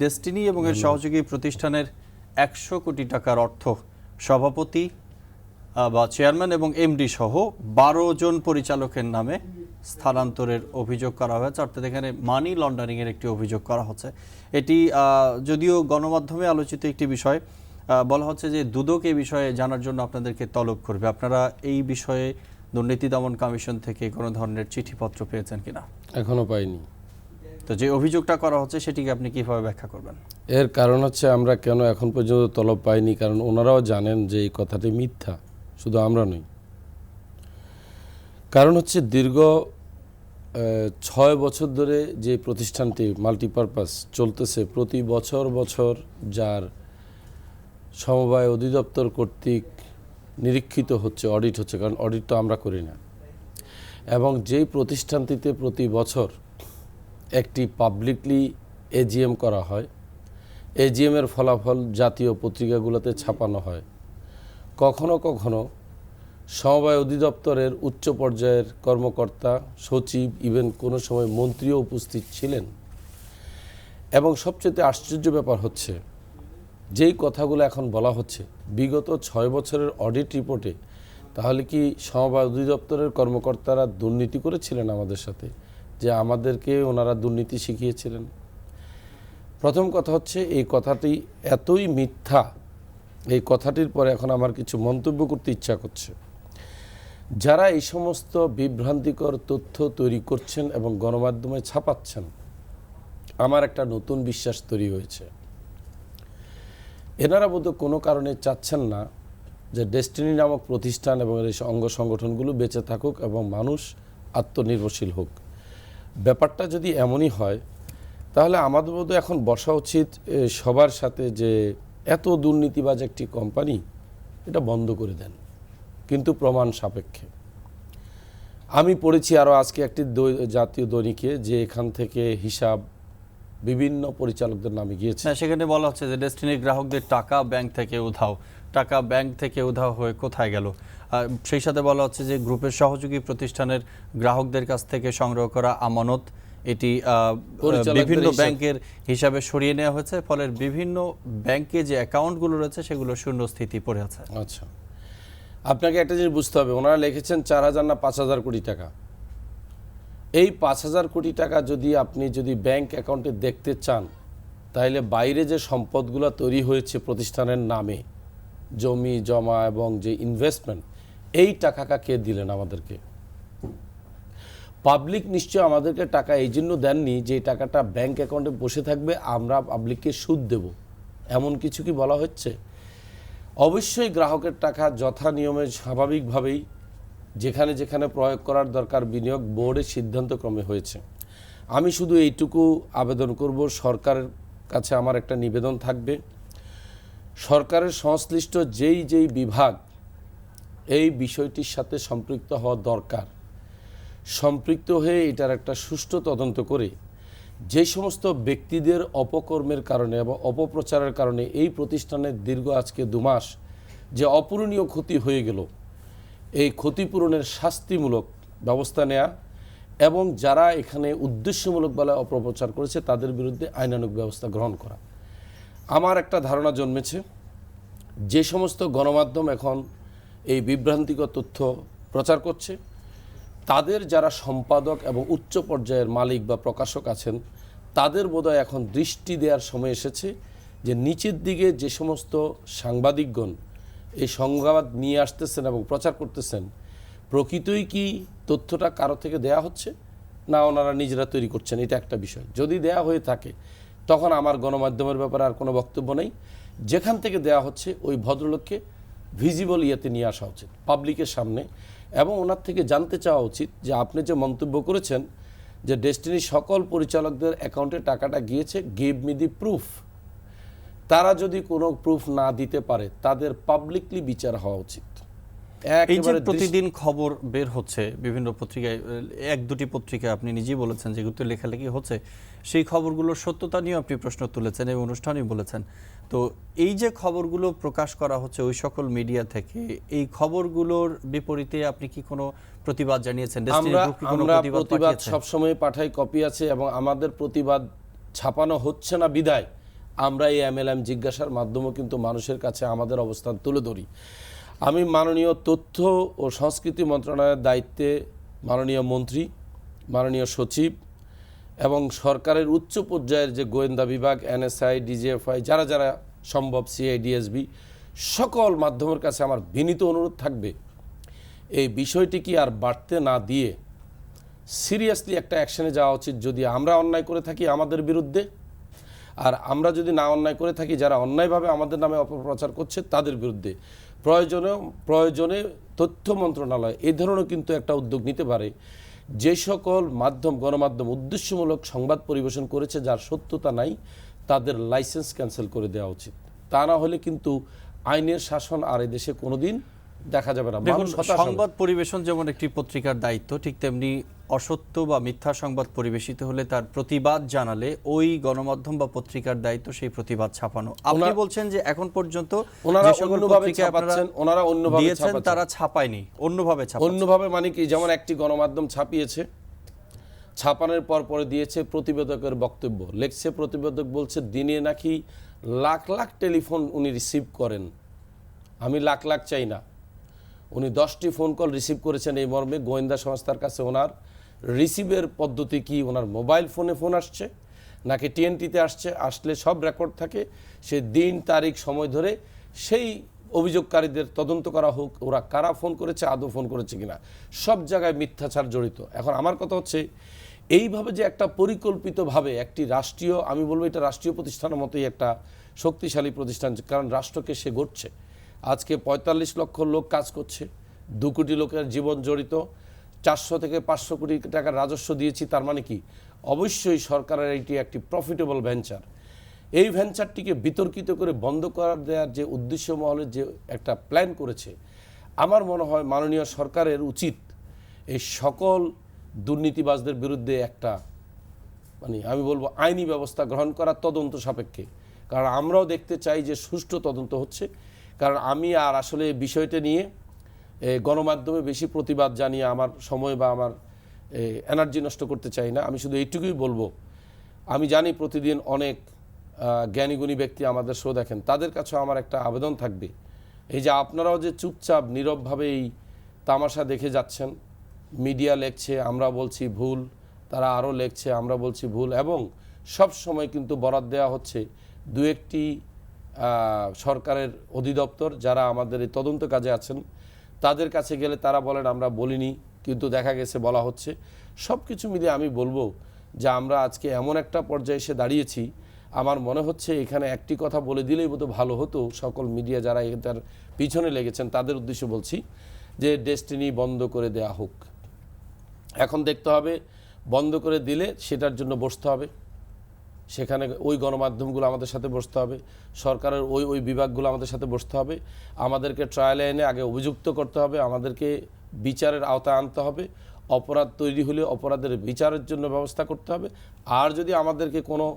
Destiny এবং এর সহযোগী প্রতিষ্ঠানের ১০০ কোটি টাকার অর্থ সভাপতি বা চেয়ারম্যান এবং এমডি সহ ১২ জন পরিচালকের নামে স্থানান্তরের অভিযোগ করা হয়েছে। অর্থাৎ এখানে মানি লন্ডারিং এর একটি অভিযোগ করা হচ্ছে। এটি যদিও গণমাধ্যমে আলোচিত একটি বিষয়, বলা হচ্ছে যে দুদক এই বিষয়ে জানার জন্য আপনাদেরকে তলব করবে। আপনারা এই বিষয়ে দুর্নীতি দমন কমিশন থেকে কোনো ধরনের চিঠিপত্র পেয়েছেন কিনা? এখনো পাইনি। তো যে অভিযোগটা করা হচ্ছে সেটিকে আপনি কিভাবে ব্যাখ্যা করবেন? এর কারণ হচ্ছে আমরা কেন এখন পর্যন্ত তলব পাইনি, কারণ ওনারাও জানেন যে এই কথাটি মিথ্যা, শুধু আমরা নই। কারণ হচ্ছে দীর্ঘ ৬ বছর ধরে যে প্রতিষ্ঠানটি মাল্টিপারপাস চলতেছে, প্রতি বছর যার সমবায় অধিদপ্তর কর্তৃক নিরীক্ষিত হচ্ছে, অডিট হচ্ছে, কারণ অডিট তো আমরা করি না। এবং যেই প্রতিষ্ঠানটিতে প্রতি বছর একটি পাবলিকলি এজিএম করা হয়, এজিএমের ফলাফল জাতীয় পত্রিকাগুলোতে ছাপানো হয়, কখনো কখনো সমবায় অধিদপ্তরের উচ্চ পর্যায়ের কর্মকর্তা, সচিব, ইভেন কোনো সময় মন্ত্রীও উপস্থিত ছিলেন। এবং সবচেয়ে আশ্চর্য ব্যাপার হচ্ছে যেই কথাগুলো এখন বলা হচ্ছে বিগত ৬ বছরের অডিট রিপোর্টে, তাহলে কি সমবায় অধিদপ্তরের কর্মকর্তারা দুর্নীতি করেছিলেন আমাদের সাথে, যে আমাদেরকে ওনারা দুর্নীতি শিখিয়েছিলেন? প্রথম কথা হচ্ছে এই কথাটি এতই মিথ্যা, এই কথাটির পরে এখন আমার কিছু মন্তব্য করতে ইচ্ছা করছে। যারা এই সমস্ত বিভ্রান্তিকর তথ্য তৈরি করছেন এবং গণমাধ্যমে ছাপাচ্ছেন, আমার একটা নতুন বিশ্বাস তৈরি হয়েছে, এনারা বোধহয় কোনো কারণে চাচ্ছেন না যে ডেস্টিনি নামক প্রতিষ্ঠান এবং এই অঙ্গ সংগঠনগুলো বেঁচে থাকুক এবং মানুষ আত্মনির্ভরশীল হোক। ব্যাপারটা যদি এমনই হয়, তাহলে আমাদের বোধহয় এখন বসা উচিত সবার সাথে যে এত দুর্নীতিবাজ একটি কোম্পানি, এটা বন্ধ করে দেন, কিন্তু প্রমাণ সাপেক্ষে। আমি পড়েছি আরও আজকে একটি জাতীয় দৈনিকে যে এখান থেকে হিসাব বিভিন্ন পরিচালকদের নামে গিয়েছে। সেখানে বলা হচ্ছে যে ডেস্টিনির গ্রাহকদের টাকা ব্যাংক থেকে উধাও, টাকা ব্যাংক থেকে উধাও হয়ে কোথায় গেল? সেই সাথে বলা হচ্ছে যে গ্রুপের সহযোগী প্রতিষ্ঠানের গ্রাহকদের কাছ থেকে সংগ্রহ করা আমানত এটি বিভিন্ন ব্যাংকের হিসাবে সরিয়ে নেওয়া হয়েছে, ফলে বিভিন্ন ব্যাংকে যে অ্যাকাউন্টগুলো রয়েছে সেগুলো শূন্যস্থিতি পড়ে আছে। আচ্ছা, আপনাকে একটা জিনিস বুঝতে হবে, ওনারা লিখেছেন ৪,০০০ না ৫,০০০ কোটি টাকা। এই ৫,০০০ কোটি টাকা আপনি যদি ব্যাংক অ্যাকাউন্টে দেখতে চান, তাহলে বাইরে যে সম্পদগুলো তৈরি হয়েছে প্রতিষ্ঠানের নামে, জমি জমা এবং যে ইনভেস্টমেন্ট, এই টাকাটা কে দিলেন আমাদেরকে? পাবলিক নিশ্চয় আমাদেরকে টাকা এই জন্য দেননি যে টাকাটা ব্যাংক অ্যাকাউন্টে বসে থাকবে, আমরা পাবলিককে সুদ দেব, এমন কিছু কি বলা হচ্ছে? অবশ্যই গ্রাহকের টাকা যথা নিয়মে স্বাভাবিকভাবেই যেখানে যেখানে প্রয়োগ করার দরকার বিনিয়োগ বোর্ডের সিদ্ধান্তক্রমে হয়েছে। আমি শুধু এইটুকু আবেদন করব, সরকারের কাছে আমার একটা নিবেদন থাকবে, সরকারের সংশ্লিষ্ট যেই বিভাগ এই বিষয়টির সাথে সম্পৃক্ত হওয়া দরকার, সম্পৃক্ত হয়ে এটার একটা সুষ্ঠু তদন্ত করে যে সমস্ত ব্যক্তিদের অপকর্মের কারণে এবং অপপ্রচারের কারণে এই প্রতিষ্ঠানের দীর্ঘ আজকে ২ মাস যে অপূরণীয় ক্ষতি হয়ে গেল, এই ক্ষতিপূরণের শাস্তিমূলক ব্যবস্থা নেয়া এবং যারা এখানে উদ্দেশ্যমূলক বলে অপপ্রচার করেছে তাদের বিরুদ্ধে আইনানুগ ব্যবস্থা গ্রহণ করা। আমার একটা ধারণা জন্মেছে, যে সমস্ত গণমাধ্যম এখন এই বিভ্রান্তিকর তথ্য প্রচার করছে, তাদের যারা সম্পাদক এবং উচ্চ পর্যায়ের মালিক বা প্রকাশক আছেন, তাদের বোধহয় এখন দৃষ্টি দেওয়ার সময় এসেছে যে নিচের দিকে যে সমস্ত সাংবাদিকগণ এই সংবাদ নিয়ে আসতেছেন এবং প্রচার করতেছেন, প্রকৃতই কি তথ্যটা কারো থেকে দেয়া হচ্ছে না ওনারা নিজেরা তৈরি করছেন, এটা একটা বিষয়। যদি দেয়া হয়ে থাকে তখন আমার গণমাধ্যমের ব্যাপারে আর কোনো বক্তব্য নেই। যেখান থেকে দেয়া হচ্ছে ওই ভদ্রলোককে ভিজিবল ইয়েতে নিয়ে আসা উচিত পাবলিকের সামনে, এবং ওনার থেকে জানতে চাওয়া উচিত যে আপনি যে মন্তব্য করেছেন যে ডেস্টিনির সকল পরিচালকদের অ্যাকাউন্টে টাকাটা গিয়েছে, গিভ মি দি প্রুফ। তারা যদি কোনো প্রুফ না দিতে পারে তাদের পাবলিকলি বিচার হওয়া উচিত। এই যে প্রতিদিন খবর বের হচ্ছে বিভিন্ন পত্রিকায়, ১-২টি পত্রিকা আপনি নিজেই বলেছেন যেগুলোতে লেখালেখি হচ্ছে, সেই খবরগুলোর সত্যতা নিয়েও আপনি প্রশ্ন তুলেছেন এবং অনুষ্ঠানেই বলেছেন। তো এই যে খবরগুলো প্রকাশ করা হচ্ছে ওই সকল মিডিয়া থেকে, এই খবরগুলোর বিপরীতে আপনি কি কোনো প্রতিবাদ জানিয়েছেন? আমরা প্রতিবাদ সবসময় পাঠাই, কপি আছে, এবং আমাদের প্রতিবাদ ছাপানো হচ্ছে না বিদায় আমরা এই MLM জিজ্ঞাসার মাধ্যমে কিন্তু মানুষের কাছে আমাদের অবস্থান তুলে ধরি। আমি মাননীয় তথ্য ও সংস্কৃতি মন্ত্রণালয়ের দায়িত্বে মাননীয় মন্ত্রী, মাননীয় সচিব এবং সরকারের উচ্চ পর্যায়ের যে গোয়েন্দা বিভাগ, NSI, DGFI, যারা যারা সম্ভব, CI, DSB, সকল মাধ্যমের কাছে আমার বিনীত অনুরোধ থাকবে, এই বিষয়টি কি আর বাড়তে না দিয়ে সিরিয়াসলি একটা অ্যাকশনে যাওয়া উচিত। যদি আমরা অন্যায় করে থাকি আমাদের বিরুদ্ধে, আর আমরা যদি না অন্যায় করে থাকি যারা অন্যায়ভাবে আমাদের নামে অপপ্রচার করছে তাদের বিরুদ্ধে প্রয়োজনে তথ্য মন্ত্রণালয় এই ধরনের কিন্তু একটা উদ্যোগ নিতে পারে। যে সকল গণমাধ্যম উদ্দেশ্যমূলক সংবাদ পরিবেশন করেছে যার সত্যতা নাই, তাদের লাইসেন্স ক্যান্সেল করে দেওয়া উচিত। তা না হলে কিন্তু আইনের শাসন আর এই দেশে কোনোদিন দেখা যাবে না। দেখুন, সংবাদ পরিবেশন যেমন একটি পত্রিকার দায়িত্ব, ঠিক তেমনি অসত্য বা মিথ্যা সংবাদ পরিবেশিত হলে তার প্রতিবাদ জানালে ওই গণমাধ্যম বা পত্রিকার দায়িত্ব সেই প্রতিবাদ ছাপানো। আপনি বলছেন যে এখন পর্যন্ত ওনারা অন্যভাবে ছাপাচ্ছেন, তারা ছাপায়নি, অন্যভাবে মানে কি, যেমন একটি গণমাধ্যম ছাপিয়েছে, ছাপানোর পর পরে দিয়েছে প্রতিবেদকের বক্তব্য, লেখছে প্রতিবেদক বলছে দিনে নাকি লাখ লাখ টেলিফোন উনি রিসিভ করেন। আমি লাখ লাখ চাই না, উনি 10টি ফোন কল রিসিভ করেছেন এই মর্মে। গোয়েন্দা সংস্থার কাছে ওনার রিসিভের পদ্ধতি কি, ওনার মোবাইল ফোনে ফোন আসছে নাকি TNT-তে আসলে সব রেকর্ড থাকে। সে দিন তারিখ সময় ধরে সেই অভিযোগকারীদের তদন্ত করা হোক, ওরা কারা ফোন করেছে, আদৌ ফোন করেছে কিনা। সব জায়গায় মিথ্যাচার জড়িত। এখন আমার কথা হচ্ছে, এইভাবে যে একটা পরিকল্পিতভাবে একটি রাষ্ট্রীয়, আমি বলবো এটা রাষ্ট্রীয় প্রতিষ্ঠানের মতোই একটা শক্তিশালী প্রতিষ্ঠান, কারণ রাষ্ট্রকে সে গড়ছে। আজকে 45 লক্ষ লোক কাজ করছে, 2 কোটি লোকের জীবন জড়িত, 400 থেকে 500 কোটি টাকার রাজস্ব দিয়েছি। তার মানে কি, অবশ্যই সরকারের এটি একটি প্রফিটেবল ভেঞ্চার। এই ভেঞ্চারটিকে বিতর্কিত করে বন্ধ করার দেওয়ার যে উদ্দেশ্য মহলের যে একটা প্ল্যান করেছে, আমার মনে হয় মাননীয় সরকারের উচিত এই সকল দুর্নীতিবাজদের বিরুদ্ধে একটা আমি বলবো আইনি ব্যবস্থা গ্রহণ করা, তদন্ত সাপেক্ষে। কারণ আমরাও দেখতে চাই যে সুষ্ঠু তদন্ত হচ্ছে। কারণ আমি আর আসলে এই বিষয়টা নিয়ে গণমাধ্যমে বেশি প্রতিবাদ জানিয়ে আমার সময় বা আমার এনার্জি নষ্ট করতে চাই না। আমি শুধু এইটুকুই বলবো, আমি জানি প্রতিদিন অনেক জ্ঞানীগুণী ব্যক্তি আমাদের শো দেখেন, তাদের কাছেও আমার একটা আবেদন থাকবে, এই যে আপনারাও যে চুপচাপ নীরবভাবে এই তামাশা দেখে যাচ্ছেন, মিডিয়া লেখছে আমরা বলছি ভুল, তারা আরও লেখছে আমরা বলছি ভুল, এবং সব সময় কিন্তু বরাত দেওয়া হচ্ছে 2-1টি সরকারের অধিদপ্তর যারা আমাদের এই তদন্ত কাজে আছেন, তাদের কাছে গেলে তারা বলেন আমরা বলিনি, কিন্তু দেখা গেছে বলা হচ্ছে। সব কিছু মিলিয়ে আমি বলবো যে আমরা আজকে এমন একটা পর্যায়ে এসে দাঁড়িয়েছি, আমার মনে হচ্ছে এখানে একটি কথা বলে দিলেই বোধহয় ভালো হতো। সকল মিডিয়া যারা এটার পিছনে লেগেছেন তাদের উদ্দেশ্যে বলছি যে ডেস্টিনি বন্ধ করে দেয়া হোক। এখন দেখতে হবে, বন্ধ করে দিলে সেটার জন্য বসতে হবে, সেখানে ওই গণমাধ্যমগুলো আমাদের সাথে বসতে হবে, সরকারের ওই বিভাগগুলো আমাদের সাথে বসতে হবে, আমাদেরকে ট্রায়ালে এনে আগে অভিযুক্ত করতে হবে, আমাদেরকে বিচারের আওতায় আনতে হবে, অপরাধ তৈরি হলে অপরাধের বিচারের জন্য ব্যবস্থা করতে হবে। আর যদি আমাদেরকে কোনো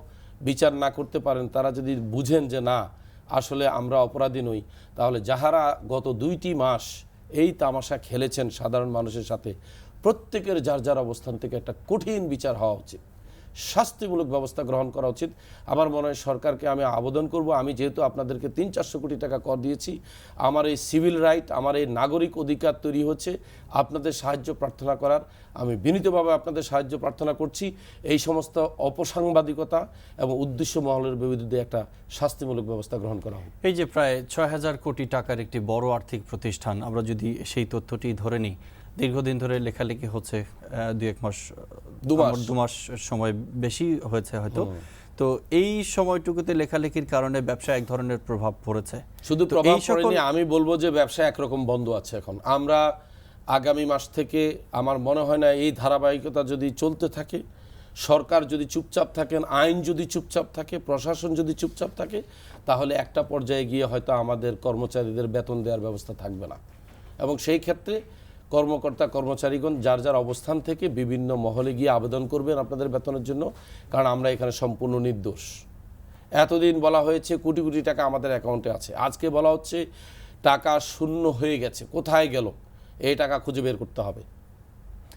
বিচার না করতে পারেন, তারা যদি বুঝেন যে না আসলে আমরা অপরাধী নই, তাহলে যাহারা গত 2টি মাস এই তামাশা খেলেছেন সাধারণ মানুষের সাথে, প্রত্যেকের যার যার অবস্থান থেকে একটা কঠিন বিচার হওয়া উচিত, শাস্তিমূলক ব্যবস্থা গ্রহণ করা উচিত। আমার মনে হয় সরকারকে আমি আবেদন করব, আমি যেহেতু আপনাদেরকে 300-400 কোটি টাকা কর দিয়েছি, আমার এই সিভিল রাইট, আমার এই নাগরিক অধিকার তৈরি হচ্ছে আপনাদের সাহায্য প্রার্থনা করার। আমি বিনীতভাবে আপনাদের সাহায্য প্রার্থনা করছি। এই সমস্ত অপসাংবাদিকতা এবং উদ্দেশ্য মহলের বিরুদ্ধে একটা শাস্তিমূলক ব্যবস্থা গ্রহণ করা হোক। এই যে প্রায় 6000 কোটি টাকার একটি বড় আর্থিক প্রতিষ্ঠান, আমরা যদি সেই তথ্যটি ধরে নিই, দীর্ঘদিন ধরে লেখালেখি হচ্ছে, 2 মাস সময় বেশি হয়েছে হয়তো। তো এই সময়টুকুতে লেখালেখির কারণে ব্যবসা এক ধরনের প্রভাব পড়েছে। শুধু প্রভাব পড়েনি, আমি বলবো যে ব্যবসা একরকম বন্ধ আছে এখন। আমরা আগামী মাস থেকে আমার মনে হয় না এই ধারাবাহিকতা যদি চলতে থাকে, সরকার যদি চুপচাপ থাকেন, আইন যদি চুপচাপ থাকে, প্রশাসন যদি চুপচাপ থাকে, তাহলে একটা পর্যায়ে গিয়ে হয়তো আমাদের কর্মচারীদের বেতন দেওয়ার ব্যবস্থা থাকবে না। এবং সেই ক্ষেত্রে কর্মকর্তা কর্মচারীগণ যার যার অবস্থান থেকে বিভিন্ন মহলে গিয়ে আবেদন করবেন আপনাদের বেতনের জন্য, কারণ আমরা এখানে সম্পূর্ণ নির্দোষ। এতদিন বলা হয়েছে কোটি কোটি টাকা আমাদের অ্যাকাউন্টে আছে, আজকে বলা হচ্ছে টাকা শূন্য হয়ে গেছে, কোথায় গেল এই টাকা খুঁজে বের করতে হবে।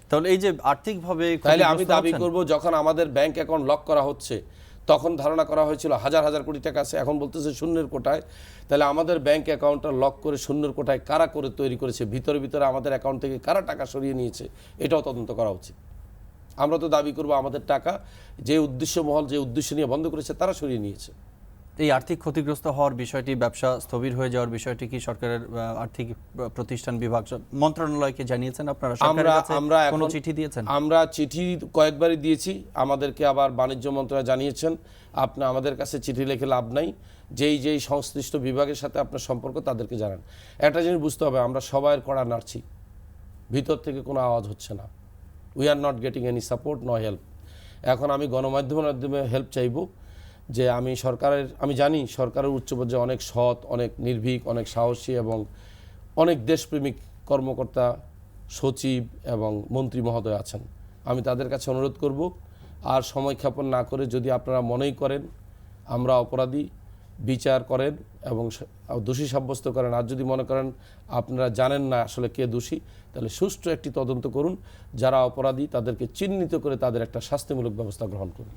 তাহলে এই যে আর্থিকভাবে, তাহলে আমি দাবি করব যখন আমাদের ব্যাংক অ্যাকাউন্ট লক করা হচ্ছে, তখন ধারণা করা হয়েছিল হাজার হাজার কোটি টাকা আছে, এখন বলতেছে শূন্যের কোটায়। তাহলে আমাদের ব্যাংক অ্যাকাউন্টটা লক করে শূন্যের কোটায় কারা করে তৈরি করেছে, ভিতরে ভিতরে আমাদের অ্যাকাউন্ট থেকে কারা টাকা সরিয়ে নিয়েছে, এটাও তদন্ত করা উচিত। আমরা তো দাবি করব আমাদের টাকা যে উদ্দেশ্য মহল যে উদ্দেশ্য নিয়ে বন্ধ করেছে তারা সরিয়ে নিয়েছে। এই আর্থিক ক্ষতিগ্রস্ত হওয়ার বিষয়টি, ব্যবসা স্থবির হয়ে যাওয়ার বিষয়টি কি সরকারের আর্থিক প্রতিষ্ঠান বিভাগ মন্ত্রণালয়কে জানিয়েছেন আপনারা? সরকারের কাছে কোনো চিঠি দিয়েছেন? আমরা চিঠি কয়েকবারই দিয়েছি, আমাদেরকে আবার বাণিজ্য মন্ত্রণালয় জানিয়েছেন আপনি আমাদের কাছে চিঠি লিখে লাভ নাই, যেই সংশ্লিষ্ট বিভাগের সাথে আপনার সম্পর্ক তাদেরকে জানান। একটা জিনিস বুঝতে হবে, আমরা সবাইয়ের কড়া নাড়ছি, ভিতর থেকে কোনো আওয়াজ হচ্ছে না। We are not getting any support no help. এখন আমি গণমাধ্যমের মাধ্যমে হেল্প চাইব যে আমি জানি সরকারের উচ্চ পর্যায়ে অনেক সৎ, অনেক নির্ভীক, অনেক সাহসী এবং অনেক দেশপ্রেমিক কর্মকর্তা, সচিব এবং মন্ত্রী মহোদয় আছেন। আমি তাদের কাছে অনুরোধ করব, আর সময় ক্ষেপণ না করে যদি আপনারা মনেই করেন আমরা অপরাধী, বিচার করেন এবং দোষী সাব্যস্ত করেন। আর যদি মনে করেন আপনারা জানেন না আসলে কে দোষী, তাহলে সুষ্ঠু একটি তদন্ত করুন, যারা অপরাধী তাদেরকে চিহ্নিত করে তাদের একটা শাস্তিমূলক ব্যবস্থা গ্রহণ করুন।